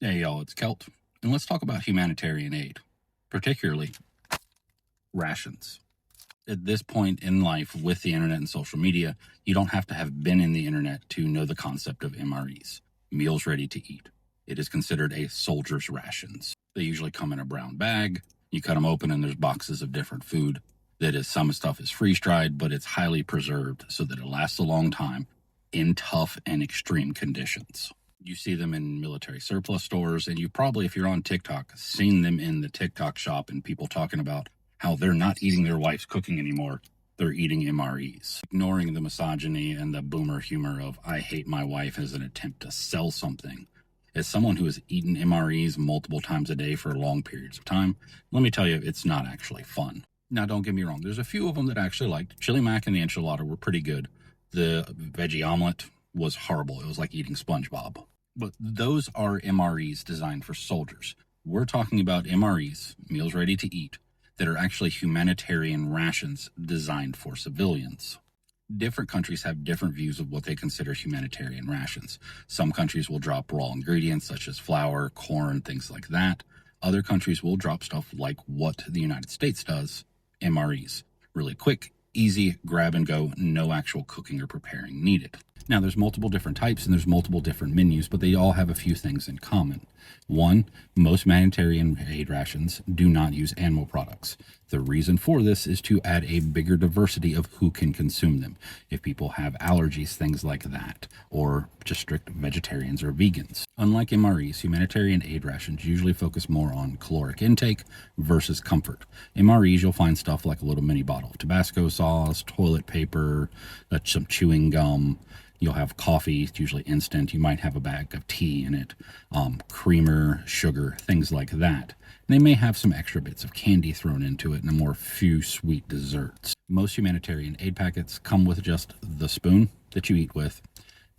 Hey y'all, it's Kelt, and let's talk about humanitarian aid, particularly rations. At this point in life with the internet and social media, you don't have to have been in the internet to know the concept of MREs, meals ready to eat. It is considered a soldier's rations. They usually come in a brown bag. You cut them open and there's boxes of different food. That is, some stuff is freeze-dried, but it's highly preserved so that it lasts a long time in tough and extreme conditions. You see them in military surplus stores, and you probably, if you're on TikTok, seen them in the TikTok shop and people talking about how they're not eating their wife's cooking anymore. They're eating MREs. Ignoring the misogyny and the boomer humor of I hate my wife as an attempt to sell something. As someone who has eaten MREs multiple times a day for long periods of time, let me tell you, it's not actually fun. Now, don't get me wrong. There's a few of them that I actually liked. Chili mac and the enchilada were pretty good. The veggie omelet was horrible. It was like eating SpongeBob. But those are MREs designed for soldiers. We're talking about MREs, meals ready to eat, that are actually humanitarian rations designed for civilians. Different countries have different views of what they consider humanitarian rations. Some countries will drop raw ingredients such as flour, corn, things like that. Other countries will drop stuff like what the United States does, MREs. Really quick, easy, grab and go, no actual cooking or preparing needed. Now, there's multiple different types and there's multiple different menus, but they all have a few things in common. One, most humanitarian aid rations do not use animal products. The reason for this is to add a bigger diversity of who can consume them. If people have allergies, things like that, or just strict vegetarians or vegans. Unlike MREs, humanitarian aid rations usually focus more on caloric intake versus comfort. MREs, you'll find stuff like a little mini bottle of Tabasco sauce, toilet paper, some chewing gum. You'll have coffee, it's usually instant. You might have a bag of tea in it, creamer, sugar, things like that. They may have some extra bits of candy thrown into it and a more few sweet desserts. Most humanitarian aid packets come with just the spoon that you eat with,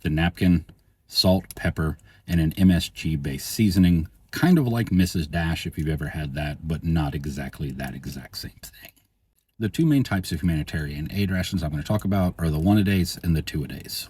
the napkin, salt, pepper, and an MSG-based seasoning, kind of like Mrs. Dash if you've ever had that, but not exactly that exact same thing. The two main types of humanitarian aid rations I'm going to talk about are the 1-a-days and the 2-a-days.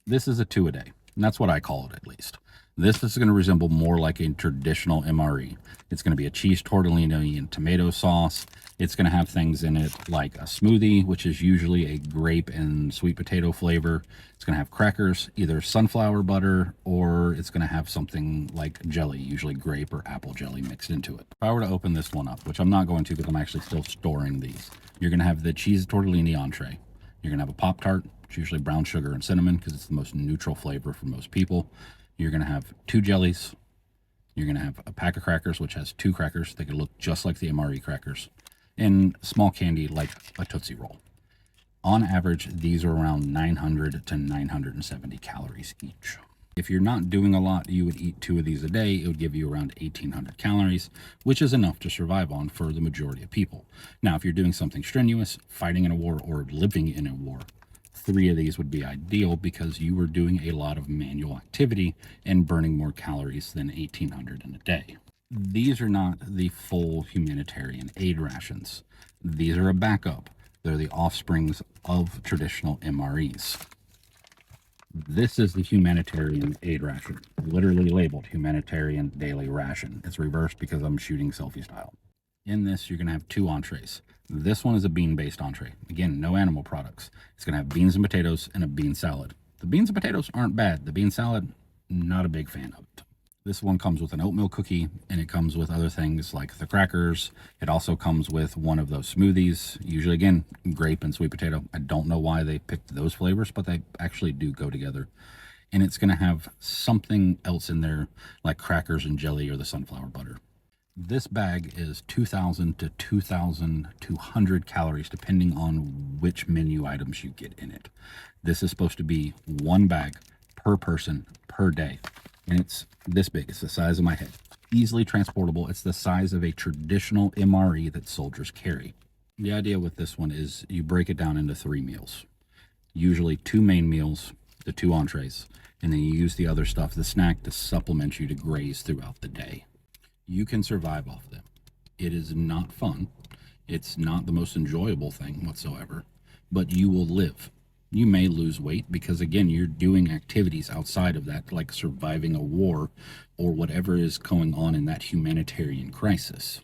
This is a 2-a-day, and that's what I call it at least. This is going to resemble more like a traditional MRE. It's going to be a cheese tortellini and tomato sauce. It's going to have things in it like a smoothie, which is usually a grape and sweet potato flavor. It's going to have crackers, either sunflower butter, or it's going to have something like jelly, usually grape or apple jelly mixed into it. If I were to open this one up, which I'm not going to because I'm actually still storing these, you're going to have the cheese tortellini entree. You're going to have a Pop-Tart. It's usually brown sugar and cinnamon because it's the most neutral flavor for most people. You're going to have 2 jellies. You're going to have a pack of crackers, which has 2 crackers. They could look just like the MRE crackers. And small candy like a Tootsie Roll. On average, these are around 900 to 970 calories each. If you're not doing a lot, you would eat 2 of these a day. It would give you around 1,800 calories, which is enough to survive on for the majority of people. Now, if you're doing something strenuous, fighting in a war, or living in a war, 3 of these would be ideal because you were doing a lot of manual activity and burning more calories than 1,800 in a day. These are not the full humanitarian aid rations. These are a backup. They're the offsprings of traditional MREs. This is the humanitarian aid ration, literally labeled humanitarian daily ration. It's reversed because I'm shooting selfie style. In this, you're going to have 2 entrees. This one is a bean-based entree. Again, no animal products. It's going to have beans and potatoes and a bean salad. The beans and potatoes aren't bad. The bean salad, not a big fan of it. This one comes with an oatmeal cookie, and it comes with other things like the crackers. It also comes with one of those smoothies, usually, again, grape and sweet potato. I don't know why they picked those flavors, but they actually do go together. And it's going to have something else in there, like crackers and jelly or the sunflower butter. This bag is 2,000 to 2,200 calories, depending on which menu items you get in it. This is supposed to be 1 bag per person per day. And it's this big. It's the size of my head. Easily transportable. It's the size of a traditional MRE that soldiers carry. The idea with this one is you break it down into 3 meals. Usually 2 main meals, the 2 entrees, and then you use the other stuff, the snack, to supplement you to graze throughout the day. You can survive off them. It is not fun. It's not the most enjoyable thing whatsoever, but you will live. You may lose weight because, again, you're doing activities outside of that, like surviving a war or whatever is going on in that humanitarian crisis.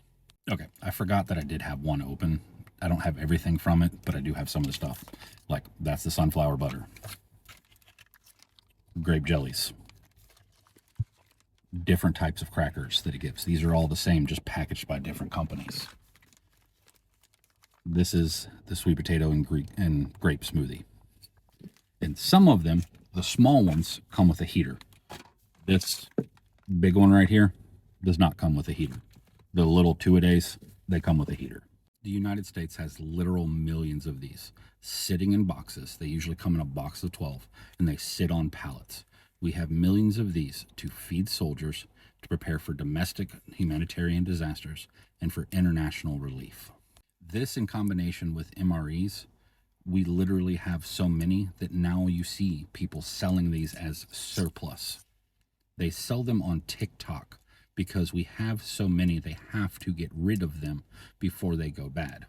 Okay, I forgot that I did have one open. I don't have everything from it, but I do have some of the stuff. Like, that's the sunflower butter, grape jellies, different types of crackers that it gives. These are all the same, just packaged by different companies. This is the sweet potato and grape smoothie. And some of them, the small ones, come with a heater. This big one right here does not come with a heater. The little two-a-days, they come with a heater. The United States has literal millions of these sitting in boxes. They usually come in a box of 12, and they sit on pallets. We have millions of these to feed soldiers, to prepare for domestic humanitarian disasters, and for international relief. This, in combination with MREs, we literally have so many that now you see people selling these as surplus. They sell them on TikTok because we have so many, they have to get rid of them before they go bad.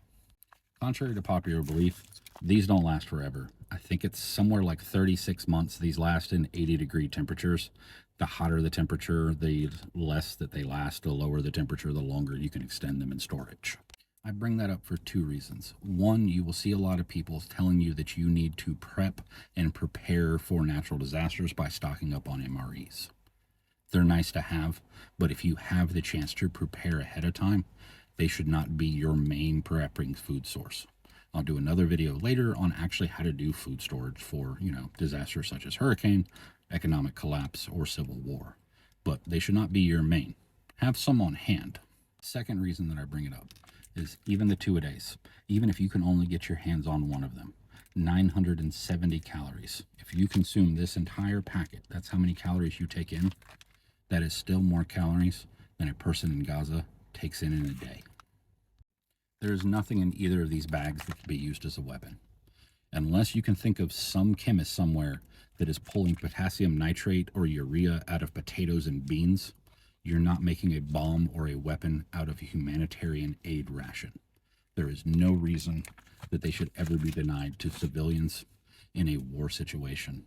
Contrary to popular belief, these don't last forever. I think it's somewhere like 36 months. These last in 80-degree temperatures. The hotter the temperature, the less that they last. The lower the temperature, the longer you can extend them in storage. I bring that up for two reasons. One, you will see a lot of people telling you that you need to prep and prepare for natural disasters by stocking up on MREs. They're nice to have, but if you have the chance to prepare ahead of time, they should not be your main prepping food source. I'll do another video later on actually how to do food storage for, disasters such as hurricane, economic collapse, or civil war. But they should not be your main. Have some on hand. Second reason that I bring it up is even the two-a-days, even if you can only get your hands on one of them, 970 calories. If you consume this entire packet, that's how many calories you take in. That is still more calories than a person in Gaza takes in a day. There is nothing in either of these bags that can be used as a weapon. Unless you can think of some chemist somewhere that is pulling potassium nitrate or urea out of potatoes and beans, you're not making a bomb or a weapon out of a humanitarian aid ration. There is no reason that they should ever be denied to civilians in a war situation.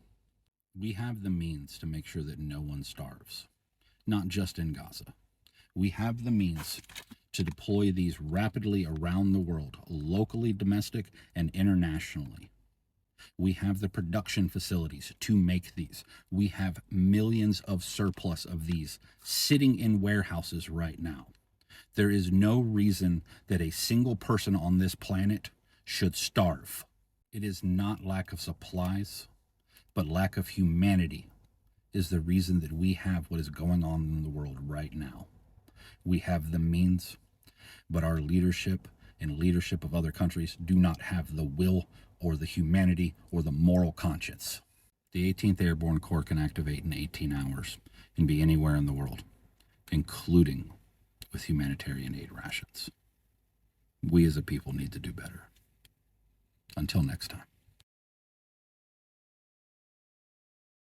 We have the means to make sure that no one starves, not just in Gaza. We have the means to deploy these rapidly around the world, locally, domestic, and internationally. We have the production facilities to make these. We have millions of surplus of these sitting in warehouses right now. There is no reason that a single person on this planet should starve. It is not lack of supplies, but lack of humanity is the reason that we have what is going on in the world right now. We have the means, but our leadership and leadership of other countries do not have the will or the humanity or the moral conscience. The 18th Airborne Corps can activate in 18 hours and be anywhere in the world, including with humanitarian aid rations. We as a people need to do better. Until next time.